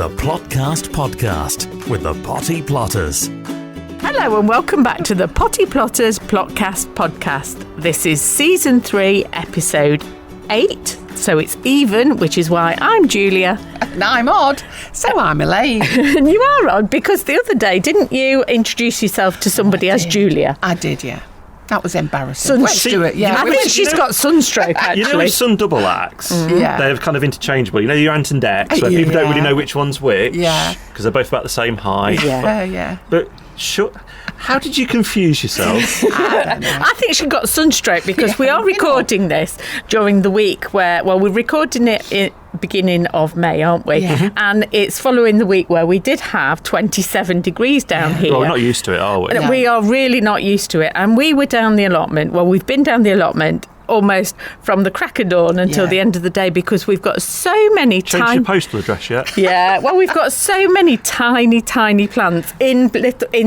The Plotcast Podcast with the Potty Plotters. Hello and welcome back to the Potty Plotters Plotcast podcast. This is season 3, episode 8. So it's even, which is why I'm Julia. And I'm Odd. So I'm Elaine. And you are Odd because the other day, didn't you introduce yourself to somebody as Julia? I did, yeah. That was embarrassing. Let's do it, yeah. I think she's got sunstroke, actually. You know, with some double acts, they're kind of interchangeable. You know, your Ant and Dex, where people don't really know which one's which, because they're both about the same height. But how did you confuse yourself? I don't know. I think she got sunstroke because we are recording this during the week where, well, we're recording it in beginning of May, aren't we? Yeah. And it's following the week where we did have 27 degrees down here. Well, we're not used to it, are we? No. We are really not used to it. And we were down the allotment. Well, we've been down the allotment almost from the crack of dawn until the end of the day because we've got so many Changed your postal address yet? Yeah, well, we've got so many tiny plants in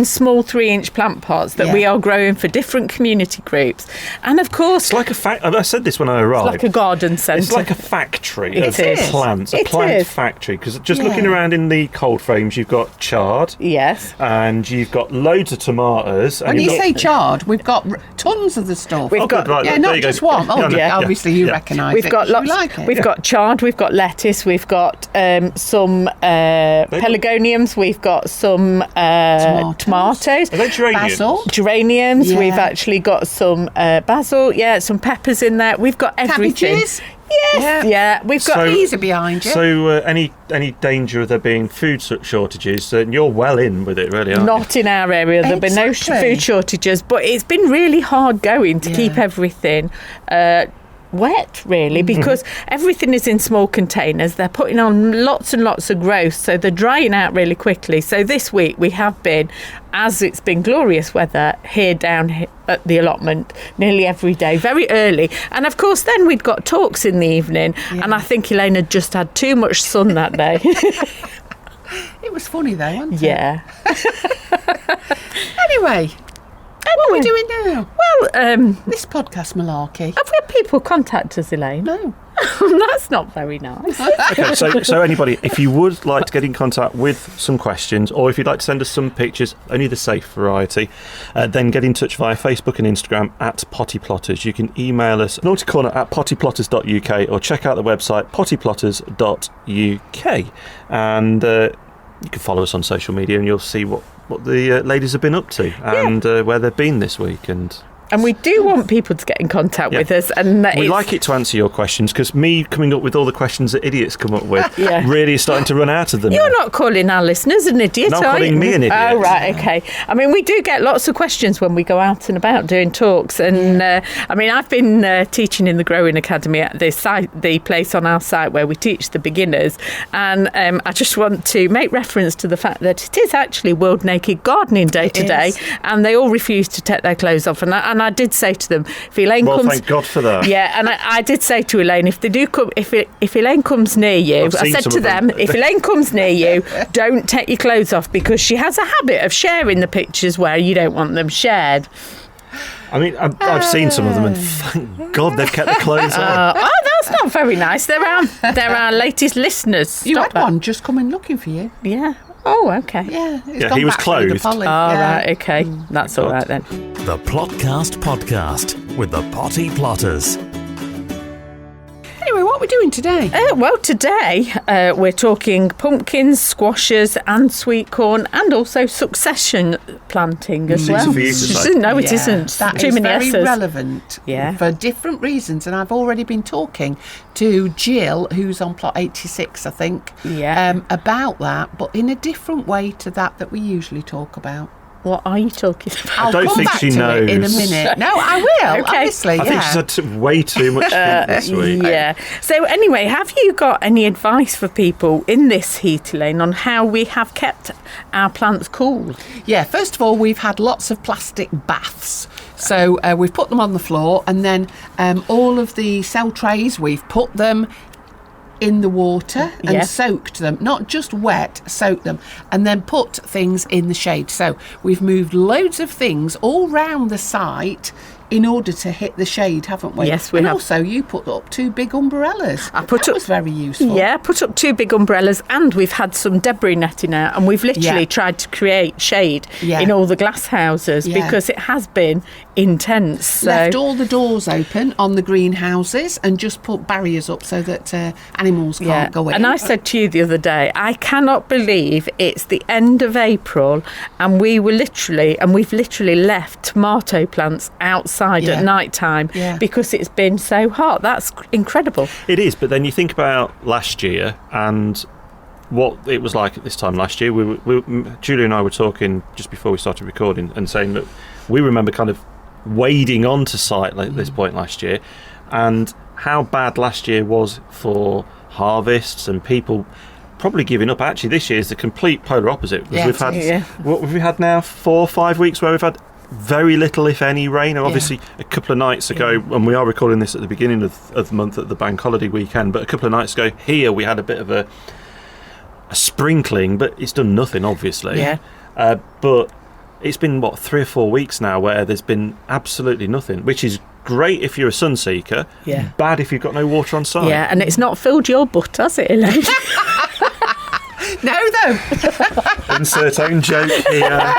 small 3-inch plant pots that we are growing for different community groups. And of course, it's like I said this when I arrived. It's like a garden centre. It's like a factory of is. plants, It plant is. factory. Because just looking around in the cold frames, you've got chard. Yes. And you've got loads of tomatoes. When you say chard, we've got tons of the stuff. We've got not just one. Oh, obviously you recognise We've it. got lots. You like it? We've got chard. We've got lettuce. We've got some pelargoniums. We've got some tomatoes. Are they geraniums? Basil. Geraniums. Yeah. We've actually got some basil. Yeah, some peppers in there. We've got everything. Cabbages. Yes. Yeah. We've got. Peas are behind you. So any danger of there being food shortages, you're well in with it, really, aren't you? Not in our area. There'll be no food shortages, but it's been really hard going to keep everything wet, really, because everything is in small containers. They're putting on lots and lots of growth, so they're drying out really quickly. So this week we have been, as it's been glorious weather here down at the allotment nearly every day, very early. And of course then we'd got talks in the evening, and I think Elaine had just had too much sun that day. It was funny though, wasn't it? Yeah. Anyway, what are we doing now? Well, This podcast malarkey. have we had people contact us, Elaine? No. That's not very nice. Okay, so anybody, if you would like to get in contact with some questions, or if you'd like to send us some pictures, only the safe variety, then get in touch via Facebook and Instagram at Potty Plotters. You can email us naughtycorner@pottyplotters.uk or check out the website pottyplotters.uk, and you can follow us on social media and you'll see what the ladies have been up to and where they've been this week. And we do want people to get in contact with us. And we like it to answer your questions, because me coming up with all the questions that idiots come up with really is starting to run out of them. You're not calling our listeners an idiot, no, I'm are calling you? me an idiot. Oh, right, okay. I mean, we do get lots of questions when we go out and about doing talks. And, I mean, I've been teaching in the Growing Academy at the place on our site where we teach the beginners. And I just want to make reference to the fact that it is actually World Naked Gardening Day today. And they all refuse to take their clothes off. And I did say to them, if Elaine comes... Well, thank God for that. Yeah, and I did say to Elaine, if they do come, if Elaine comes near you, I said to them, if Elaine comes near you, don't take your clothes off, because she has a habit of sharing the pictures where you don't want them shared. I mean, I've seen some of them, and thank God they've kept the clothes on. Oh, that's not very nice. They're our latest listeners. You had one just coming looking for you. Yeah. Oh, okay. Yeah, he was clothed. Right, okay. That's all right then. The Plotcast Podcast with the Potty Plotters. Anyway, what are we doing today? Well, today we're talking pumpkins, squashes and sweet corn, and also succession planting as well. Easy for you to say. No, it isn't. That Too is many very S's. relevant for different reasons, and I've already been talking to Jill, who's on plot 86, I think, about that, but in a different way to that we usually talk about. What are you talking about? I'll don't come think back she to knows. it in a minute. No, I will, Okay. honestly. I think she's had way too much sleep this week. Yeah. So anyway, have you got any advice for people in this heat, Elaine, on how we have kept our plants cool? Yeah, first of all, we've had lots of plastic baths. So we've put them on the floor, and then all of the cell trays, we've put them in the water and soaked them, not just wet, soaked them, and then put things in the shade. So we've moved loads of things all round the site in order to hit the shade, haven't we? Yes, we and have. Also, you put up 2 big umbrellas. That was very useful. Yeah, put up 2 big umbrellas, and we've had some debris netting out, and we've literally tried to create shade in all the glass houses because it has been intense. So. Left all the doors open on the greenhouses and just put barriers up so that animals can't go in. And I said to you the other day, I cannot believe it's the end of April and we've literally left tomato plants outside at night time because it's been so hot. That's incredible. It is, but then you think about last year and what it was like at this time last year. Julia and I were talking just before we started recording and saying that we remember kind of wading onto site at this point last year, and how bad last year was for harvests and people probably giving up. Actually, this year is the complete polar opposite. We've had what have we had now? 4 or 5 weeks where we've had very little, if any, rain. And obviously, a couple of nights ago, and we are recording this at the beginning of the month at the bank holiday weekend, but a couple of nights ago here we had a bit of a sprinkling, but it's done nothing, obviously. Yeah. But it's been, 3 or 4 weeks now where there's been absolutely nothing, which is great if you're a sun seeker, bad if you've got no water on site. Yeah, and it's not filled your butt, has it, Elaine? No, though. Insert own joke here.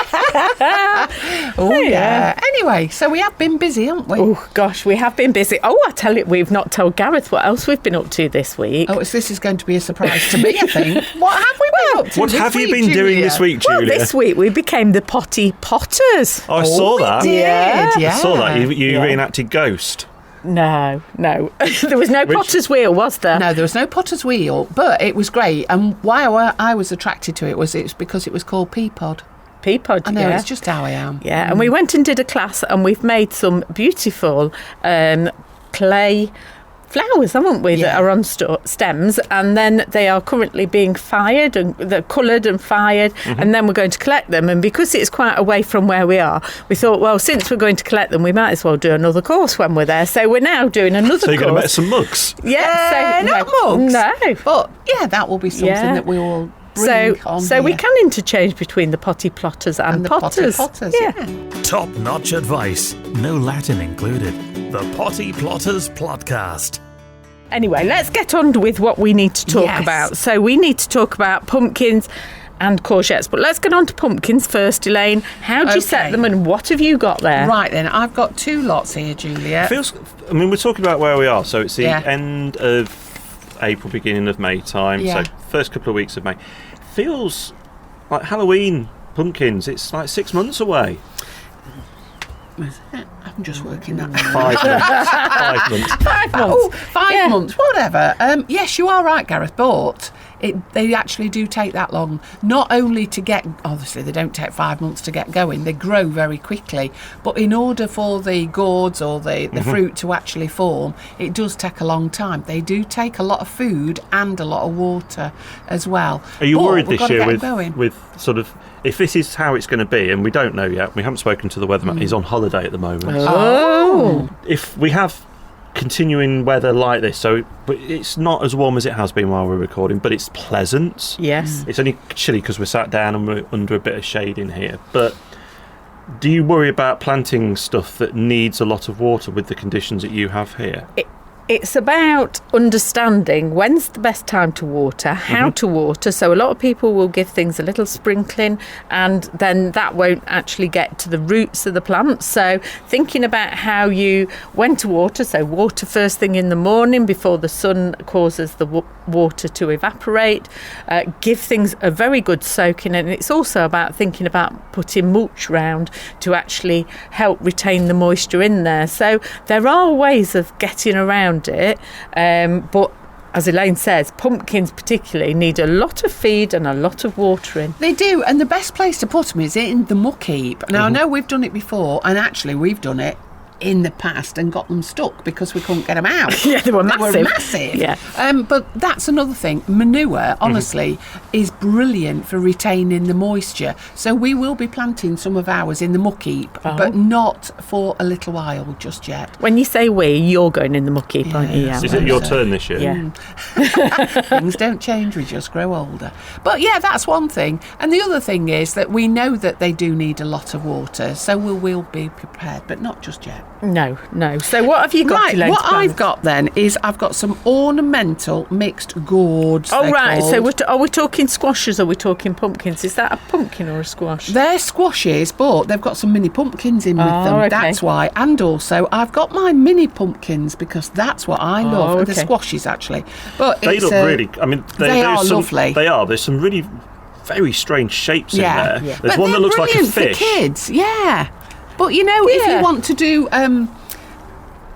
Oh, yeah. Anyway, so we have been busy, haven't we? Oh, gosh, we have been busy. Oh, I tell you, we've not told Gareth what else we've been up to this week. Oh, this is going to be a surprise to me, I think. What have we been up to What this have you week, been doing Julia? this week, Julia? Well, this week we became the Potty Plotters. Oh, I saw that. We did, yeah. I saw that. You reenacted Ghost. No. There was no Potter's Wheel, was there? No, there was no Potter's Wheel, but it was great. And why I was attracted to it was because it was called Peapod. Peapod, I know, it's just how I am. Yeah, and we went and did a class and we've made some beautiful clay flowers, haven't we, that are on stems, and then they are currently being fired and they're coloured and fired, and then we're going to collect them. And because it's quite away from where we are, we thought, well, since we're going to collect them, we might as well do another course when we're there. So we're now doing another course. So you're going to make some mugs? Yeah, not mugs. No. But yeah, that will be something that we will bring on So here. we can interchange between the Potty Plotters and the Potters. Potty Plotters, yeah. Top-notch advice, no Latin included. The Potty Plotters Plotcast. Anyway, let's get on with what we need to talk Yes. about. So we need to talk about pumpkins and courgettes. But let's get on to pumpkins first, Elaine. How do you set them and what have you got there? Right then, I've got 2 lots here, Julia. We're talking about where we are, so it's the end of April, beginning of May time, so first couple of weeks of May. Feels like Halloween pumpkins, it's like 6 months away. I'm just working that 5 months. 5 months. Oh, 5 months, whatever. Yes, you are right, Gareth, but they actually do take that long. Not only to get, obviously they don't take 5 months to get going, they grow very quickly, but in order for the gourds or the fruit to actually form, it does take a long time. They do take a lot of food and a lot of water as well. Are you worried we've this got to year get going. with sort of, if this is how it's going to be, and we don't know yet, we haven't spoken to the weatherman, he's on holiday at the moment. Oh. If we have continuing weather like this, but it's not as warm as it has been while we're recording, but it's pleasant. Yes. It's only chilly because we're sat down and we're under a bit of shade in here. But do you worry about planting stuff that needs a lot of water with the conditions that you have here? It's about understanding when's the best time to water, how to water. So a lot of people will give things a little sprinkling and then that won't actually get to the roots of the plants. So thinking about when to water, so water first thing in the morning before the sun causes the water to evaporate, give things a very good soaking, and it's also about thinking about putting mulch round to actually help retain the moisture in there. So there are ways of getting around it, but as Elaine says, pumpkins particularly need a lot of feed and a lot of watering. They do, and the best place to put them is in the muck heap. Now I know we've done it before, and actually we've done it in the past and got them stuck because we couldn't get them out. Yeah, they were massive. Yeah. But that's another thing. Manure, honestly, is brilliant for retaining the moisture. So we will be planting some of ours in the muck heap, but not for a little while just yet. When you say we, you're going in the muck heap, aren't you? Yeah. Is it your turn this year? Yeah. Things don't change, we just grow older. But yeah, that's one thing. And the other thing is that we know that they do need a lot of water, so we'll be prepared, but not just yet. No. So what have you got, Right, Elaine, what to plant? I've got then is I've got some ornamental mixed gourds. Oh, they're right. So called. are we talking squashes or are we talking pumpkins? Is that a pumpkin or a squash? They're squashes, but they've got some mini pumpkins in with them. okay. That's why. And also, I've got my mini pumpkins because that's what I love. okay. The squashes, actually. But They it's, look really. I mean, they are lovely. They are. There's some really very strange shapes in there. Yeah. There's But one that they're looks like a brilliant fish. for kids, yeah. But if Yeah. you want to do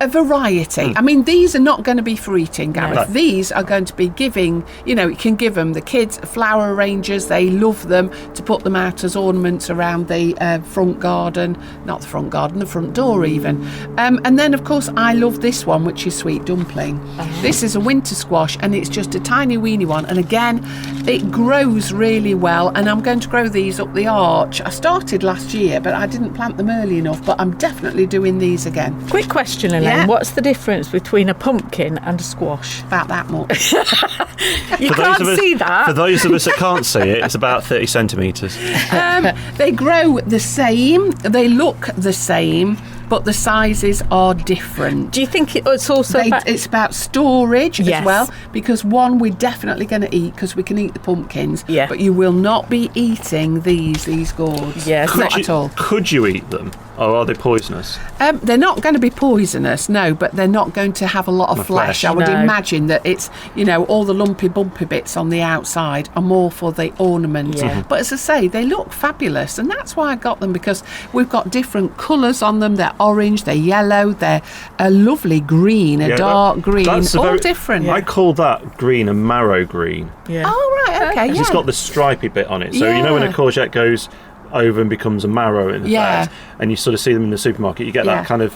a variety, I mean, these are not going to be for eating, Gareth. No. These are going to be giving, you can give them the kids flower arrangers. They love them to put them out as ornaments around the front garden, not the front garden, the front door even. And then, of course, I love this one, which is sweet dumpling. This is a winter squash, and it's just a tiny weeny one. And again, it grows really well. And I'm going to grow these up the arch. I started last year, but I didn't plant them early enough. But I'm definitely doing these again. Quick question, Elaine. Yeah. What's the difference between a pumpkin and a squash? About that much. You For those can't of us- see that. For those of us that can't see it, it's about 30 centimetres. They grow the same. They look the same, but the sizes are different. Do you think it's also about... It's about storage Yes. as well, because one we're definitely going to eat because we can eat the pumpkins, Yeah. but you will not be eating these gourds. Yes. Not at all. Could you eat them? Or are they poisonous? They're not going to be poisonous, no, but they're not going to have a lot of The flesh. flesh. I would No. imagine that it's, all the lumpy, bumpy bits on the outside are more for the ornament. Yeah. But as I say, they look fabulous, and that's why I got them, because we've got different colours on them. They're orange, they're yellow, they're a lovely green, a Yeah, dark green, that's a all very- different. I call that green a marrow green. Yeah. Oh, right, okay, yeah. It's got the stripy bit on it. So you know when a Yeah. courgette goes over and becomes a marrow in Yeah. effect, and you sort of see them in the supermarket, you get Yeah. that kind of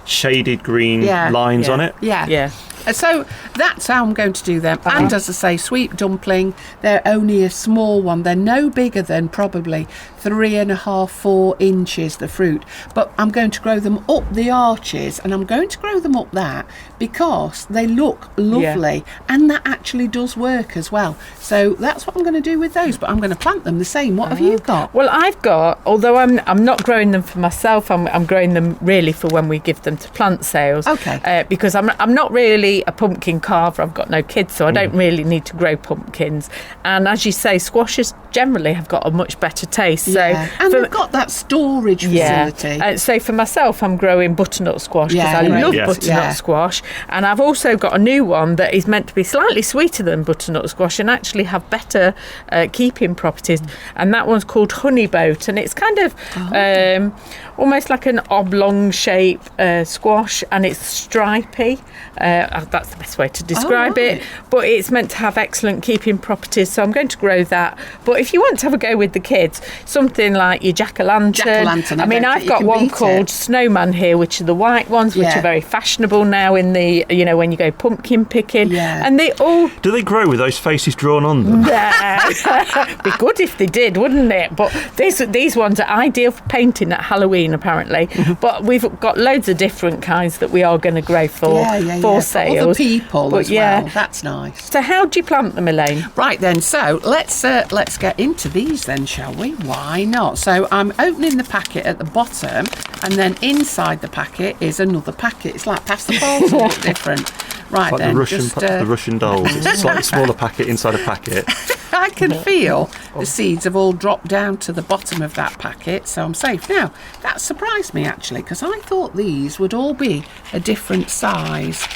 shaded green Yeah. lines Yeah. on it. Yeah. Yeah. So that's how I'm going to do them. And as I say, sweet dumpling, they're only a small one. They're no bigger than probably 3.5, 4 inches, the fruit. But I'm going to grow them up the arches, and I'm going to grow them up that because they look lovely, and that actually does work as well. So that's what I'm going to do with those, but I'm going to plant them the same. What have you got? Well, I've got, although I'm not growing them for myself, I'm growing them really for when we give them to plant sales. Okay. Because I'm not really a pumpkin carver. I've got no kids, so I don't really need to grow pumpkins. And as you say, squashes generally have got a much better taste. Yeah. So And for- they've got that storage facility. So for myself, I'm growing butternut squash because Yeah, I great. love Yes. butternut Yeah. squash. And I've also got a new one that is meant to be slightly sweeter than butternut squash and actually have better keeping properties. And that one's called honey boat, and it's kind of almost like an oblong shape squash, and it's stripy. That's the best way to describe right. it. But it's meant to have excellent keeping properties, so I'm going to grow that. But if you want to have a go with the kids, something like your jack-o'-lantern. Jack-o'-lantern, I I mean, don't I've think you got can one beat called it. Snowman here, which are the white ones, which Yeah. are very fashionable now in the, when you go pumpkin picking. Yeah. And they all... Do they grow with those faces drawn on them? Be good if they did, wouldn't it? But these ones are ideal for painting at Halloween, apparently. But we've got loads of different kinds that we are going to grow for For sales. other people But as yeah. well. That's nice. So how do you plant them, Elaine? Right then, so let's get into these then, shall we? Why not? So I'm opening the packet at the bottom, and then inside the packet is another packet. It's like pass the parcel, but different. Right Like then, the Russian dolls. It's a slightly smaller packet inside a packet. I can feel the seeds have all dropped down to the bottom of that packet, so I'm safe. Now, that surprised me actually, because I thought these would all be a different size.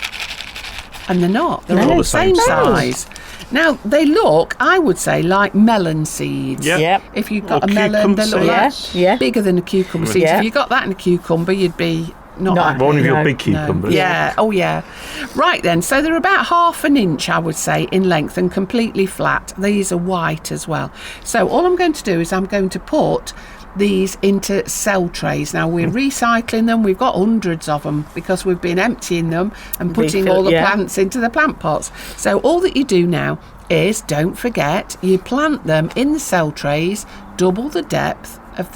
And they're not. They're all the same size. Now, they look, I would say, like melon seeds. Yeah. Yep. If you've got Or a melon, they look cucumber like seeds. Yeah. bigger than a cucumber seed. Yeah. If you got that in a cucumber, you'd be not happy. One of your No, big cucumbers. Yeah, oh yeah. Right then, so they're about 1/2 inch, I would say, in length and completely flat. These are white as well. So all I'm going to do is I'm going to put these into cell trays. Now we're recycling them. We've got hundreds of them because we've been emptying them and putting all the plants into the plant pots. So all that you do now is, don't forget, you plant them in the cell trays, double the depth of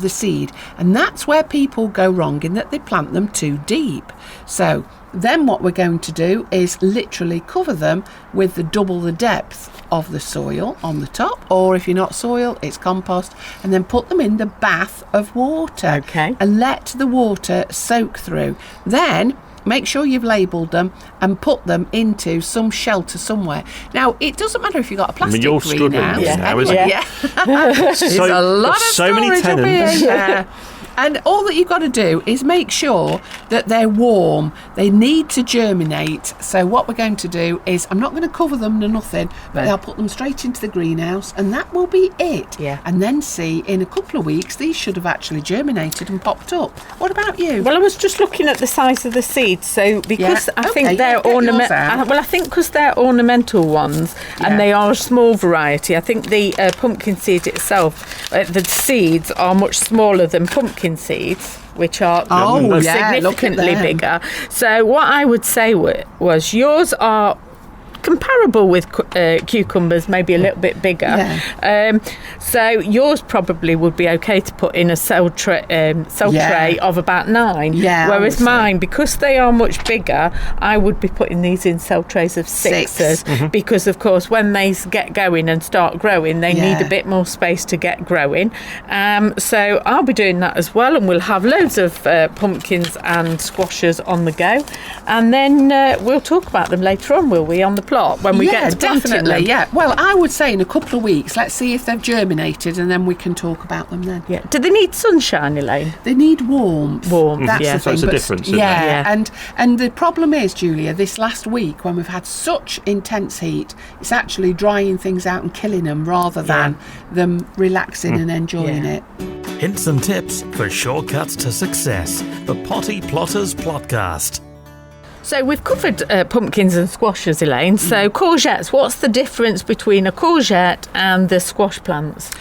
the seed, and that's where people go wrong, in that they plant them too deep. So then what we're going to do is literally cover them with the double the depth of the soil on the top, or if you're not soil, it's compost, and then put them in the bath of water. Okay. And let the water soak through. Then make sure you've labelled them and put them into some shelter somewhere. Now, it doesn't matter if you've got a plastic you're struggling greenhouse. with this now, isn't it? There's a lot of so many storage up tenants. here. And all that you've got to do is make sure that they're warm. They need to germinate. So what we're going to do is, I'm not going to cover them to nothing, but I'll put them straight into the greenhouse, and that will be it. Yeah. And then see, in a couple of weeks, these should have actually germinated and popped up. What about you? Well, I was just looking at the size of the seeds. So because I think Okay, they're get yours out. well, I think because they're ornamental ones and they are a small variety. I think the pumpkin seed itself, the seeds are much smaller than pumpkin seeds, which are significantly bigger. So what I would say was yours are comparable with cucumbers, maybe a little bit bigger. So yours probably would be okay to put in a cell tray of about 9. Whereas mine, because they are much bigger, I would be putting these in cell trays of 6s because, of course, when they get going and start growing, they need a bit more space to get growing. So I'll be doing that as well, and we'll have loads of pumpkins and squashes on the go. And then we'll talk about them later on, will we, on the plot when we get to planting them? Well, I would say in a couple of weeks, let's see if they've germinated, and then we can talk about them then. Do they need sunshine, Elaine? They need warmth. That's the thing. So it's a difference, isn't it? And the problem is, Julia, this last week when we've had such intense heat, it's actually drying things out and killing them rather than them relaxing and enjoying it. Hints and tips for shortcuts to success. The Potty Plotters Plotcast. So we've covered pumpkins and squashes, Elaine. So courgettes, what's the difference between a courgette and the squash plants?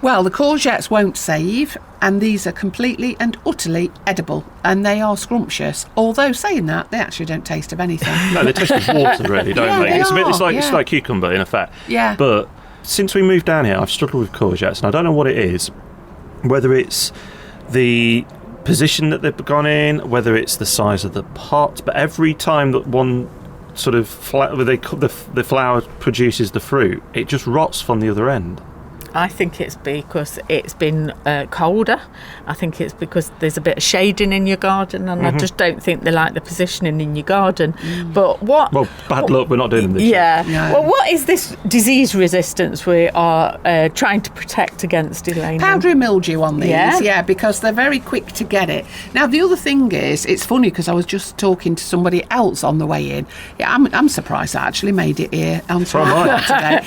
Well, the courgettes won't save, and these are completely and utterly edible, and they are scrumptious. Although saying that, they actually don't taste of anything. No, they taste of water, really, don't they? It's like cucumber, in effect. Yeah. But since we moved down here, I've struggled with courgettes, and I don't know what it is. Whether it's the position that they've gone in, whether it's the size of the pot, but every time that one sort of the flower produces the fruit, it just rots from the other end. I think it's because it's been colder. I think it's because there's a bit of shading in your garden, and I just don't think they like the positioning in your garden. But Well, bad luck, we're not doing them this year. Well, what is this disease resistance we are trying to protect against, Elaine? Powdery mildew on these, because they're very quick to get it. Now, the other thing is, it's funny because I was just talking to somebody else on the way in. I'm surprised I actually made it here onto our plot today.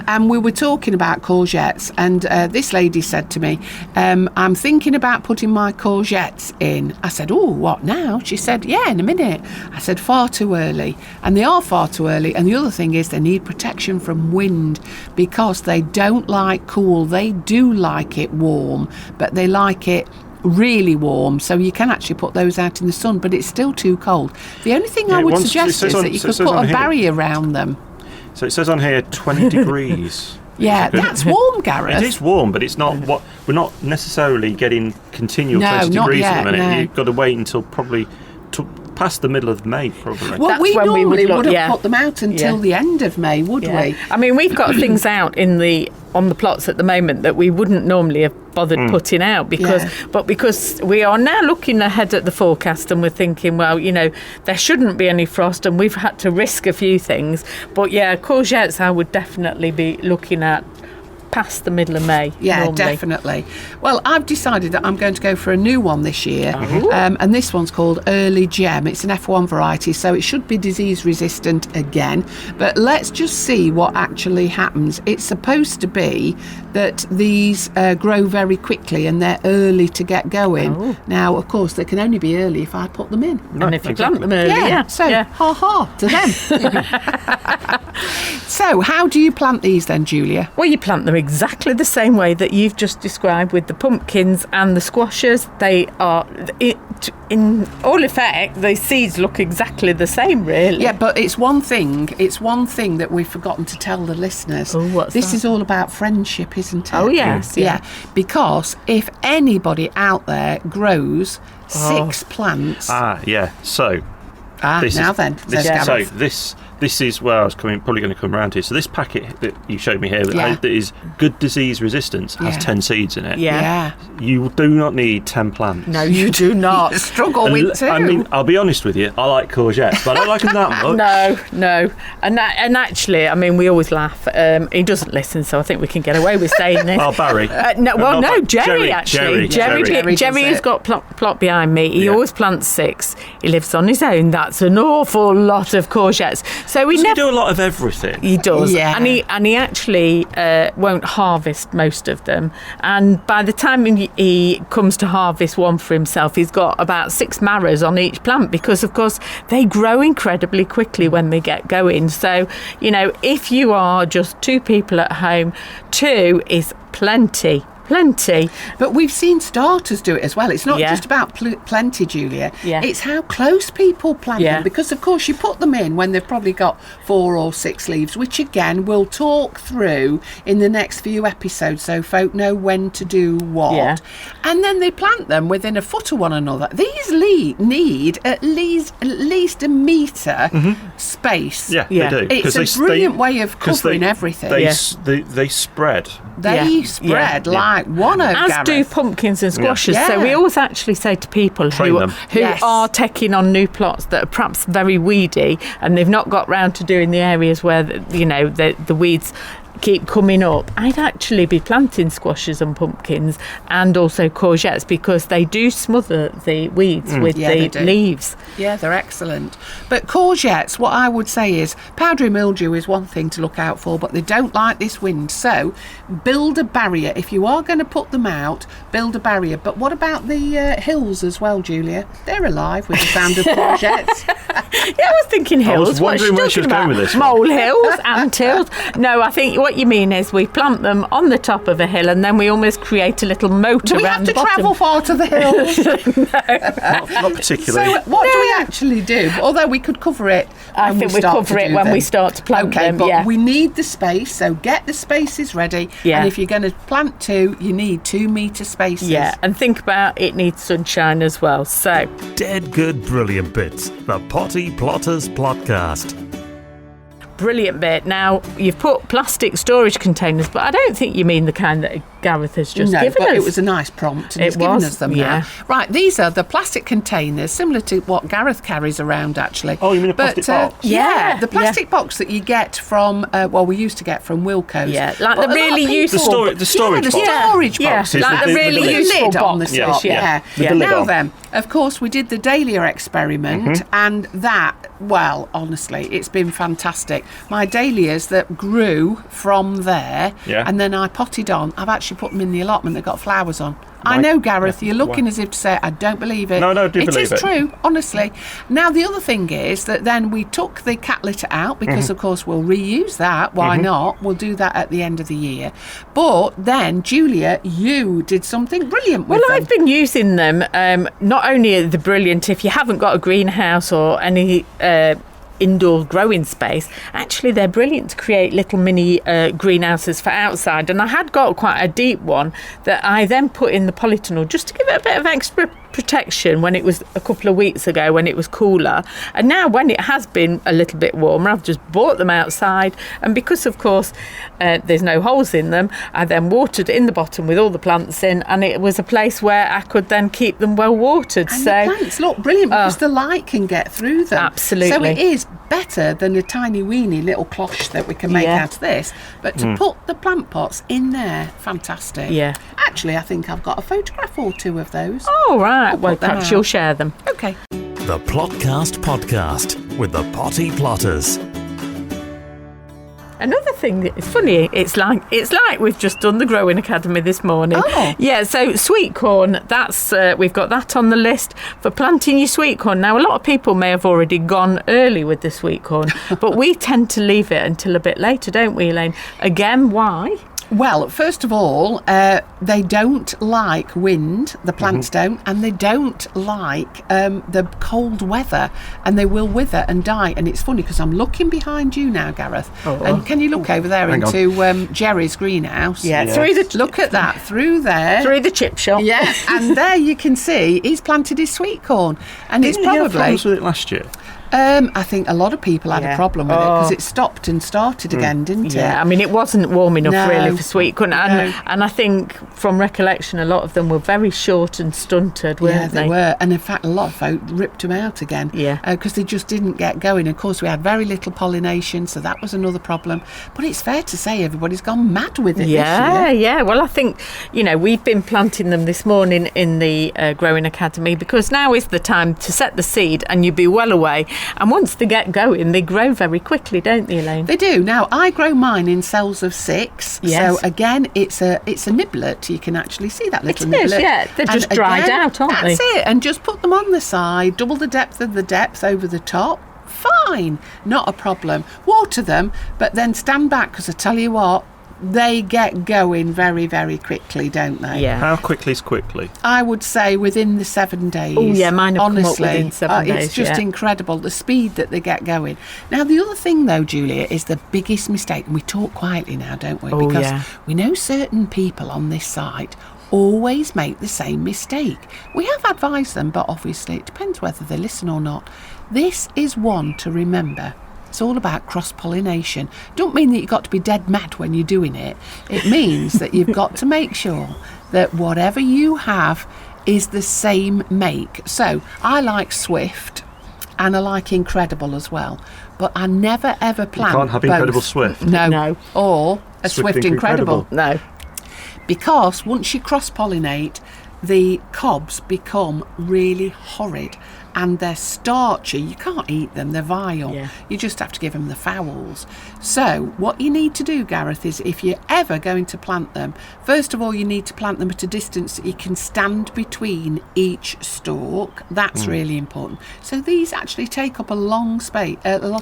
And we were talking about courgettes. And this lady said to me, I'm thinking about putting my courgettes in. I said, oh, what now? She said, yeah, in a minute. I said, far too early. And they are far too early. And the other thing is they need protection from wind because they don't like cool. They do like it warm, but they like it really warm, so you can actually put those out in the sun, but it's still too cold. The only thing I would suggest is that you could put a barrier around them. So it says on here 20 degrees. Yeah, that's warm, Gareth. It is warm, but it's not what we're not necessarily getting continual 20 degrees at the minute. No. You've got to wait until probably past the middle of May, probably. Well, That's we when we normally would have put them out until the end of May, would we? I mean, we've got things out on the plots at the moment that we wouldn't normally have bothered putting out because we are now looking ahead at the forecast and we're thinking, well, there shouldn't be any frost and we've had to risk a few things. But courgettes I would definitely be looking at past the middle of May. Yeah, normally. Definitely. Well, I've decided that I'm going to go for a new one this year, and this one's called Early Gem. It's an F1 variety, so it should be disease resistant again, but let's just see what actually happens. It's supposed to be that these grow very quickly and they're early to get going. Now, of course, they can only be early if I put them in. And if you plant them early, ha-ha to them. So, how do you plant these then, Julia? Well, you plant them exactly the same way that you've just described with the pumpkins and the squashes. They are, in all effect, the seeds look exactly the same, really. Yeah, but it's one thing that we've forgotten to tell the listeners. Oh, what's this that? is all about friendship, isn't it? Oh, yes. Yeah, because if anybody out there grows 6 plants... So... now then, says Gareth. So this is where I was probably going to come around to. So this packet that you showed me here that is good disease resistance has 10 seeds in it. Yeah. You do not need 10 plants. No, you do not. Struggle with 2. I mean, I'll be honest with you, I like courgettes, but I don't like them that much. No. And actually, I mean, we always laugh. He doesn't listen, so I think we can get away with saying this. Oh, Barry. Jerry, actually. Jerry has got plot behind me. He always plants 6. He lives on his own. That's an awful lot of courgettes. So we never do a lot of everything. He does, yeah. and he actually won't harvest most of them. And by the time he comes to harvest one for himself, he's got about 6 marrows on each plant because, of course, they grow incredibly quickly when they get going. So, you know, if you are just 2 people at home, 2 is plenty. But we've seen starters do it as well. It's not just about plenty, Julia. Yeah. It's how close people plant them. Because, of course, you put them in when they've probably got 4 or 6 leaves, which, again, we'll talk through in the next few episodes so folk know when to do what. Yeah. And then they plant them within a foot of one another. These need at least a metre space. Yeah, they do. It's a brilliant way of covering everything. They spread. They spread like one of As do pumpkins and squashes. Yeah. So we always actually say to people who are taking on new plots that are perhaps very weedy and they've not got round to doing the areas where the weeds keep coming up, I'd actually be planting squashes and pumpkins and also courgettes because they do smother the weeds with the leaves. Yeah, they're excellent. But courgettes, what I would say is powdery mildew is one thing to look out for, but they don't like this wind. So build a barrier. If you are going to put them out, build a barrier. But what about the hills as well, Julia? They're alive with the sound of courgettes. I was thinking hills. I was wondering where she was going with this. Molehills, anthills. No, I think what you mean is we plant them on the top of a hill and then we almost create a little moat around the bottom. Do we have to travel far to the hills? Not particularly. So what do we actually do? Although we could cover it. I think we cover it when we start to plant them. But we need the space, so get the spaces ready. Yeah. And if you're going to plant 2, you need 2-metre spaces. Yeah, and think about it needs sunshine as well. So Dead good brilliant bits. The Potty Plotters Plotcast. brilliant bit. Now, you've put plastic storage containers, but I don't think you mean the kind that Gareth has just given us. No, but it was a nice prompt, and he's given us them now. Right, these are the plastic containers, similar to what Gareth carries around, actually. Oh, you mean a plastic box? Yeah, the plastic box that you get from, we used to get from Wilco's. Yeah, like the really useful... The storage box. Storage box. Yeah, like the really useful lid box. on the top. Yeah. Now then, of course, we did the Dahlia experiment, and that, well, honestly, it's been fantastic. My dahlias that grew from there, and then I potted on, I've actually put them in the allotment that got flowers on. I know, Gareth, you're looking as if to say, I don't believe it. No, do believe it. It is true, honestly. Now, the other thing is that then we took the cat litter out because, of course, we'll reuse that. Why not? We'll do that at the end of the year. But then, Julia, you did something brilliant with them. Well, I've been using them. Not only are they brilliant if you haven't got a greenhouse or any... indoor growing space, actually they're brilliant to create little mini greenhouses for outside, and I had got quite a deep one that I then put in the polytunnel just to give it a bit of extra protection when it was a couple of weeks ago when it was cooler. And now when it has been a little bit warmer, I've just brought them outside, and because of course there's no holes in them, I then watered in the bottom with all the plants in, and it was a place where I could then keep them well watered. And so the plants look brilliant because the light can get through them. Absolutely. So it is better than a tiny weeny little cloche that we can make out of this, but to put the plant pots in there, fantastic. Actually, I think I've got a photograph or two of those. Oh right, well perhaps you'll share them. Okay. The Plotcast podcast with the Potty Plotters. Another thing that is funny, it's like we've just done the Growing Academy this morning. Oh. Yeah, so sweet corn, that's we've got that on the list for planting your sweet corn. Now, a lot of people may have already gone early with the sweet corn, but we tend to leave it until a bit later, don't we, Elaine? Again, why? Well, first of all, they don't like wind, the plants don't, and they don't like the cold weather, and they will wither and die. And it's funny because I'm looking behind you now, Gareth, and can you look over there into Jerry's greenhouse? Yeah. Through the look at that, through there. Through the chip shop. Yeah, and there you can see he's planted his sweet corn, and Didn't it's you have probably... problems with it last year? I think a lot of people had a problem with it because it stopped and started again, didn't it? Yeah, I mean, it wasn't warm enough really for sweet corn. And, No. and I think from recollection, a lot of them were very short and stunted, weren't they were. And in fact, a lot of folk ripped them out again because they just didn't get going. Of course, we had very little pollination, so that was another problem. But it's fair to say everybody's gone mad with it this year. Yeah. Well, I think, we've been planting them this morning in the Growing Academy because now is the time to set the seed and you'd be well away. And once they get going, they grow very quickly, don't they, Elaine? They do. Now, I grow mine in cells of 6. Yes. So, again, it's a niblet. You can actually see that little niblet. It is, yeah. They're just dried out, aren't they? That's it. And just put them on the side, double the depth of the depth over the top. Fine. Not a problem. Water them, but then stand back because I tell you what, they get going very, very quickly, don't they? Yeah. How quickly is quickly? I would say within the 7 days. Oh, yeah, mine have honestly, come up within 7 days. It's just incredible, the speed that they get going. Now, the other thing, though, Julia, is the biggest mistake, and we talk quietly now, don't we? Because we know certain people on this site always make the same mistake. We have advised them, but obviously it depends whether they listen or not. This is one to remember. It's all about cross-pollination. Don't mean that you've got to be dead mad when you're doing it. It means that you've got to make sure that whatever you have is the same make. So I like Swift and I like Incredible as well. But I never ever plant You can't have both. Incredible Swift. No. Or a Swift Incredible. No. Because once you cross-pollinate, the cobs become really horrid and they're starchy. You can't eat them, they're vile. Yeah. You just have to give them the fowls. So what you need to do, Gareth, is if you're ever going to plant them, first of all you need to plant them at a distance that you can stand between each stalk. That's really important. So these actually take up a lot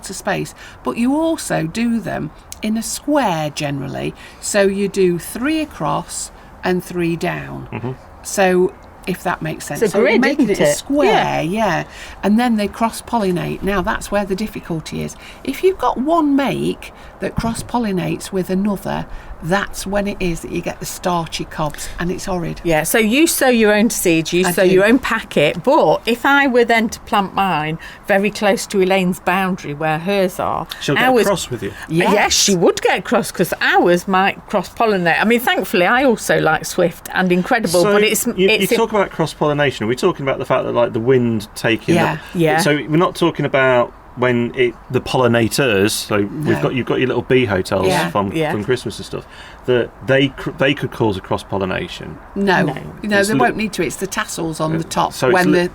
of space, but you also do them in a square generally. So you do 3 across and 3 down. So if that makes sense. It's a grid, you're making isn't it a it? square, yeah. And then they cross-pollinate. Now, that's where the difficulty is. If you've got one make that cross-pollinates with another, that's when it is that you get the starchy cobs, and it's horrid. Yeah, so you sow your own seeds, you sow your own packet, but if I were then to plant mine very close to Elaine's boundary where hers are... She'll get cross with you. Yes, she would get cross because ours might cross-pollinate. I mean, thankfully, I also like Swift and Incredible, So but it's you talk about cross-pollination. Are we talking about the fact that, like, the wind taking... Yeah. So we're not talking about when the pollinators, so you've got your little bee hotels from Christmas and stuff, that they could cause a cross-pollination. No, they won't need to. It's the tassels on the top when they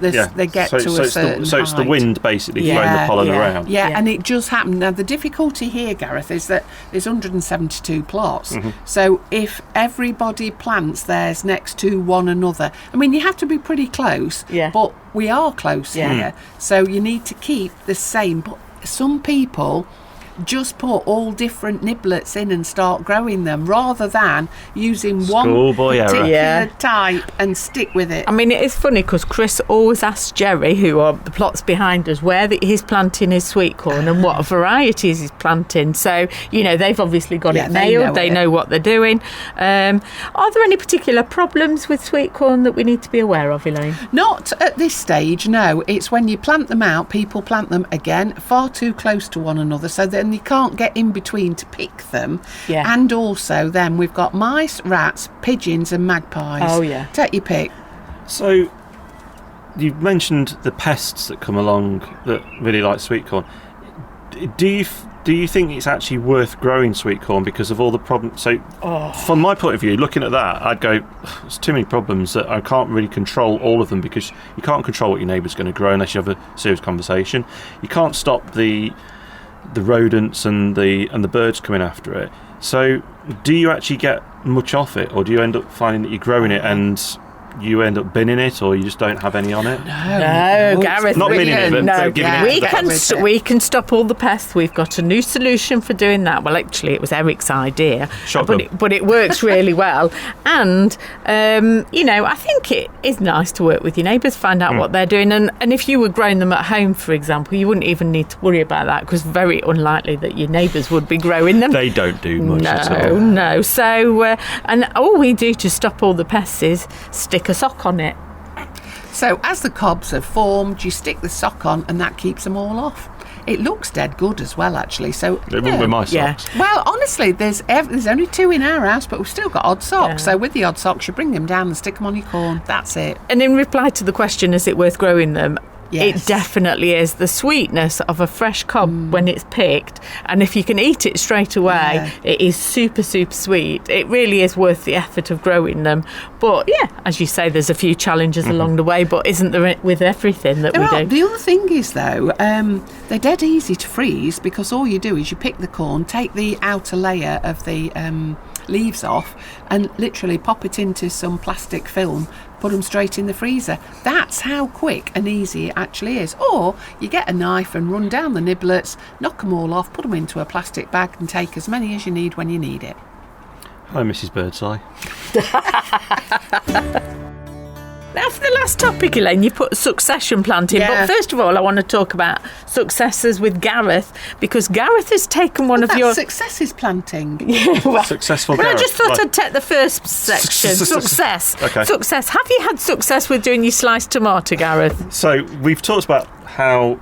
get to a certain height. So it's the wind basically throwing the pollen around. Yeah, and it just happened. Now, the difficulty here, Gareth, is that there's 172 plots. So if everybody plants theirs next to one another, I mean, you have to be pretty close, but we are close here. So you need to keep the same. But some people just put all different niblets in and start growing them rather than using one particular type and stick with it. I mean, it is funny because Chris always asks Jerry, who are the plots behind us, where he's planting his sweet corn and what varieties he's planting. So, they've obviously got it nailed. They know what they're doing. Are there any particular problems with sweet corn that we need to be aware of, Elaine? Not at this stage, no. It's when you plant them out, people plant them again far too close to one another, so then you can't get in between to pick them. And also then we've got mice, rats, pigeons and magpies. Take your pick. So you mentioned the pests that come along that really like sweet corn. Do you think it's actually worth growing sweet corn because of all the problems? So from my point of view, looking at that, I'd go, there's too many problems that I can't really control all of them, because you can't control what your neighbour's going to grow unless you have a serious conversation. You can't stop the rodents and the birds coming after it. So do you actually get much off it, or do you end up finding that you're growing it and you end up binning it, or you just don't have any on it? No, Gareth. Not binning it, but giving it. We can stop all the pests. We've got a new solution for doing that. Well, actually, it was Eric's idea, but it works really well. And I think it is nice to work with your neighbours, find out what they're doing. And if you were growing them at home, for example, you wouldn't even need to worry about that, because very unlikely that your neighbours would be growing them. They don't do much at all. No. So, and all we do to stop all the pests is stick a sock on it. So as the cobs have formed, you stick the sock on and that keeps them all off. It looks dead good as well, actually. So It wouldn't be my socks. Well, honestly, there's only 2 in our house, but we've still got odd socks. So with the odd socks, you bring them down and stick them on your corn. That's it. And in reply to the question, is it worth growing them? Yes. It definitely is. The sweetness of a fresh cob when it's picked, and if you can eat it straight away, it is super, super sweet. It really is worth the effort of growing them. But yeah, as you say, there's a few challenges along the way, but isn't there with everything that we do? The other thing is, though, they're dead easy to freeze because all you do is you pick the corn, take the outer layer of the leaves off and literally pop it into some plastic film, put them straight in the freezer. That's how quick and easy it actually is. Or you get a knife and run down the niblets, knock them all off, put them into a plastic bag and take as many as you need when you need it. Hi, Mrs. Birdseye. Now, for the last topic, Elaine, you put succession planting. Yeah. But first of all, I want to talk about successes with Gareth, because Gareth has taken one of your... successes planting. Successful Well, I Gareth. just thought I'd take the first section. Success. Okay. Success. Have you had success with doing your sliced tomato, Gareth? So we've talked about how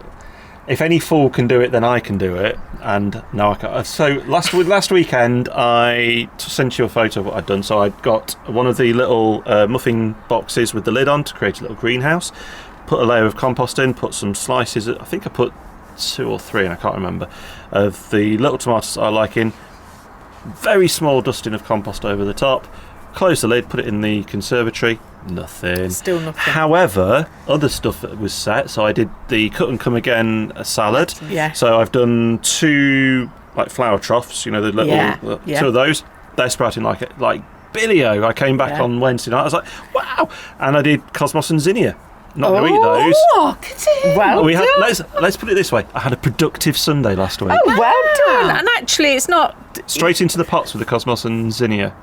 if any fool can do it, then I can do it. And no, I can't. So last weekend, I sent you a photo of what I'd done. So I'd got one of the little muffin boxes with the lid on to create a little greenhouse. Put a layer of compost in, put some slices. I think I put 2 or 3, and I can't remember, of the little tomatoes I like in. Very small dusting of compost over the top. Close the lid, put it in the conservatory. Nothing. Still nothing. However, other stuff that was set. So I did the cut and come again salad. Yeah. So I've done 2 like flower troughs. You know, the little 2 of those. They're sprouting like billio. I came back on Wednesday night. I was like, wow. And I did cosmos and zinnia. Not going to eat those. Oh, look at it. Well We had, done. let's put it this way. I had a productive Sunday last week. Oh, well done. And actually, it's not... Straight into the pots with the cosmos and zinnia.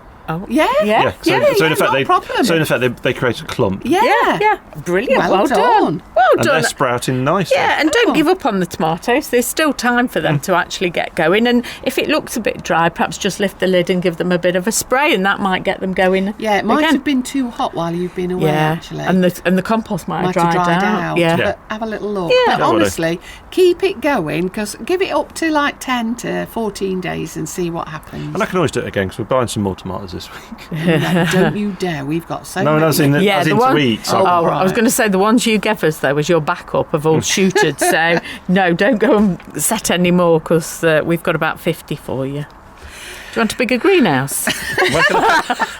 Yeah. Yeah. So in effect, no problem. they create a clump. Yeah. Brilliant. Well Well done. done. Well And done. they're sprouting nicely. Yeah, and don't give up on the tomatoes. There's still time for them to actually get going. And if it looks a bit dry, perhaps just lift the lid and give them a bit of a spray, and that might get them going. Yeah, it might again. have been too hot while you've been away, actually. and the compost might might have dried out. Yeah. But have a little look. Yeah. But honestly, keep it going, because give it up to like 10 to 14 days and see what happens. And I can always do it again because we're buying some more tomatoes this week. No, don't you dare. We've got so many. as in to eat. So I was going to say the ones you gave us though was your backup of all shooted. So no, don't go and set any more, because we've got about 50 for you. Do you want a bigger greenhouse?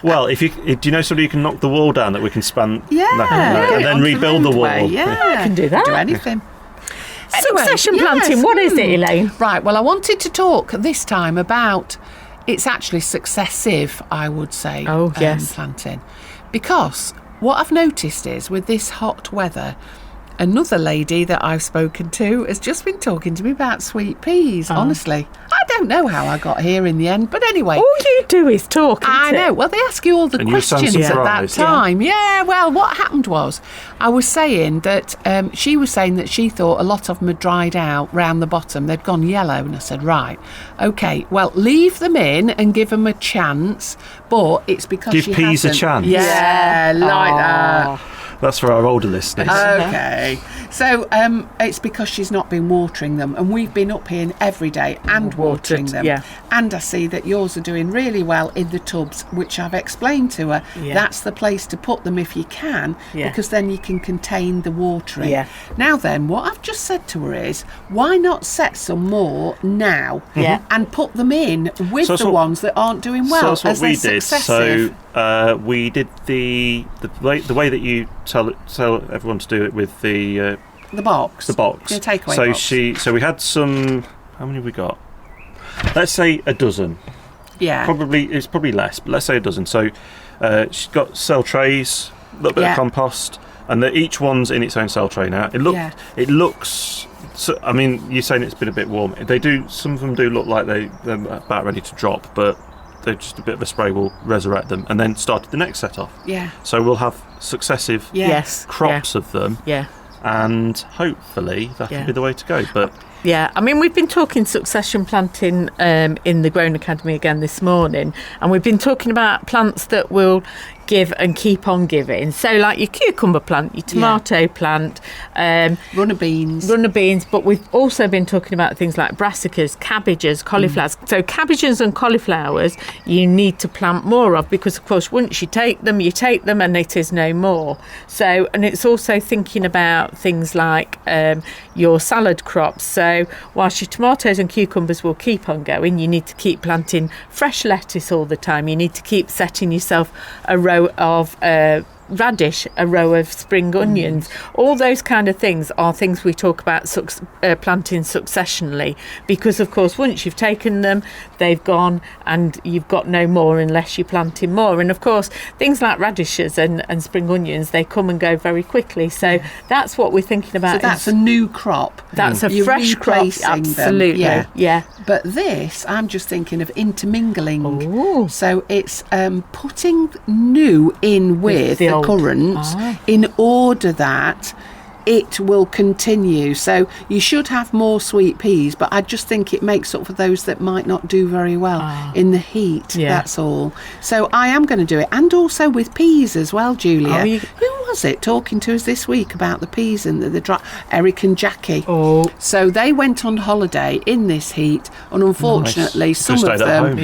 Well, do you know somebody who can knock the wall down that we can span? Yeah. and then rebuild the wall. Yeah, I can do that. Do anything. Succession Anyway, planting. yes. What is it, Elaine? Right, well, I wanted to talk this time about, it's actually successive, I would say, Oh, yes. planting. Because what I've noticed is, with this hot weather, another lady that I've spoken to has just been talking to me about sweet peas, honestly. I don't know how I got here in the end, but anyway. All you do is talk. I know. Well, they ask you all the And you sound questions at that surprised. time. Yeah, well, what happened was, I was saying that she was saying that she thought a lot of them had dried out round the bottom. They'd gone yellow. And I said, right, OK, well, leave them in and give them a chance. But it's because Give she peas a hasn't. chance? Yeah, like that. That's for our older listeners. Okay, so it's because she's not been watering them, and we've been up here every day and watering them. yeah. And I see that yours are doing really well in the tubs, which I've explained to her. Yeah. That's the place to put them if you can, Yeah. because then you can contain the watering. Yeah. Now then, what I've just said to her is, why not set some more now? Yeah. And put them in with So that's the what- ones that aren't doing well. So that's what as we they're did. successive. So we did the way that you tell everyone to do it with the box. the box. The takeaway box. So we had some. How many have we got? Let's say a dozen. Yeah. It's probably less, but let's say a dozen. So she's got cell trays, a little bit Yeah. of compost, and each one's in its own cell tray now. Yeah. It looks. So, I mean, you're saying it's been a bit warm. Some of them do look like they're about ready to drop, but they're just a bit of a spray will resurrect them, and then start the next set off. Yeah. So we'll have successive Yeah. Yes. crops of them, Yeah. and hopefully that Yeah. can be the way to go. But Yeah, I mean, we've been talking succession planting in the Grown Academy again this morning, and we've been talking about plants that will give and keep on giving. So like your cucumber plant, your tomato plant, runner beans. But we've also been talking about things like brassicas, cabbages, cauliflowers. So cabbages and cauliflowers you need to plant more of, because of course once you take them and it is no more. So, and it's also thinking about things like your salad crops. So whilst your tomatoes and cucumbers will keep on going, you need to keep planting fresh lettuce all the time. You need to keep setting yourself a row of radish, a row of spring onions. All those kind of things are things we talk about planting successionally, because of course once you've taken them, they've gone and you've got no more unless you're planting more. And of course things like radishes and spring onions, they come and go very quickly, so that's what we're thinking about. So that's a new crop. That's a You're fresh crop, absolutely. Yeah. But this, I'm just thinking of intermingling. Ooh. So it's putting new in with the current in order that it will continue. So you should have more sweet peas, but I just think it makes up for those that might not do very well in the heat. That's all. So I am going to do it, and also with peas as well, Julia. Who was it talking to us this week about the peas and the dry? Eric and Jackie. So they went on holiday in this heat, and unfortunately some of them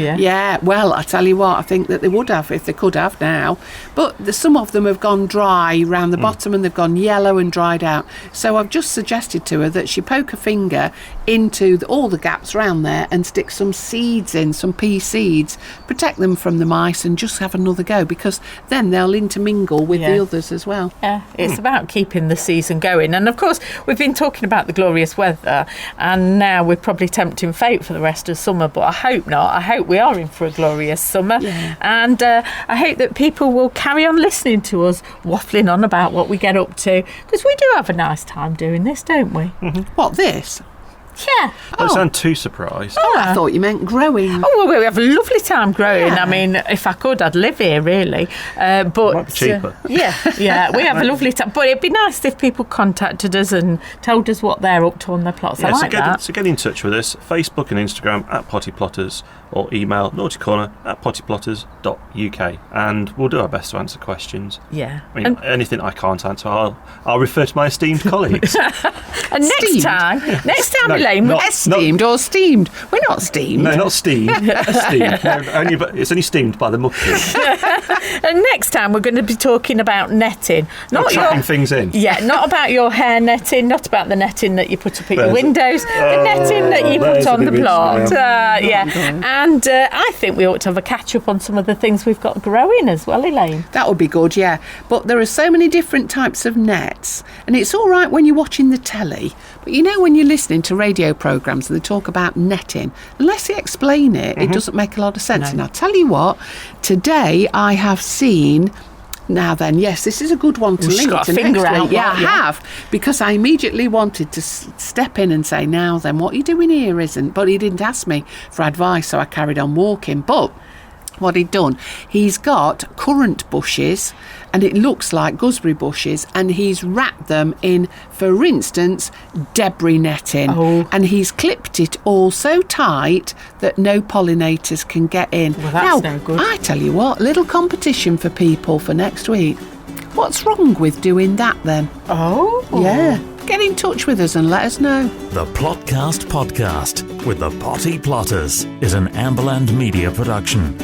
well, I tell you what, I think that they would have if they could have now, but some of them have gone dry round the bottom, and they've gone yellow and dried out. So I've just suggested to her that she poke a finger into all the gaps round there and stick some seeds in, some pea seeds, protect them from the mice, and just have another go, because then they'll intermingle with the others as well. Yeah, it's about keeping the season going. And of course we've been talking about the glorious weather, and now we're probably tempting fate for the rest of summer, but I hope not. I hope we are in for a glorious summer, and I hope that people will carry on listening to us waffling on about what we get up to, because we do have a nice time doing this, don't we? What, this? Yeah. Don't sound too surprised. I thought you meant growing. Oh, well, we have a lovely time growing. I mean, if I could, I'd live here, really. But might be cheaper. we have a lovely time. But it'd be nice if people contacted us and told us what they're up to on their plots. I like that. So get in touch with us, Facebook and Instagram at Potty Plotters, or email naughtycorner@pottyplotters.uk, and we'll do our best to answer questions. Yeah. I mean, anything I can't answer, I'll refer to my esteemed colleagues. And next time, No, Elaine, Esteemed or steamed? We're not steamed. No, not steamed. Esteemed. No, it's only steamed by the mucky. and next time we're going to be talking about netting. Not trapping things in. Yeah, not about your hair netting, not about the netting that you put up at your windows, the netting that you put on the plot. And I think we ought to have a catch-up on some of the things we've got growing as well, Elaine. That would be good, yeah. But there are so many different types of nets, and it's all right when you're watching the telly, but you know when you're listening to radio programmes and they talk about netting, unless they explain it, it doesn't make a lot of sense. And I'll tell you what, today I have seen... Now then, yes, this is a good one to link to next week. Yeah, I have, because I immediately wanted to step in and say, now then, what you're doing here isn't. But he didn't ask me for advice, so I carried on walking. But what he'd done, he's got currant bushes, and it looks like gooseberry bushes, and he's wrapped them in, for instance, debris netting. And he's clipped it all so tight that no pollinators can get in. Well, that's no good. I tell you what, little competition for people for next week. What's wrong with doing that then? Yeah. Get in touch with us and let us know. The Plotcast podcast with the Potty Plotters is an Amberland Media production.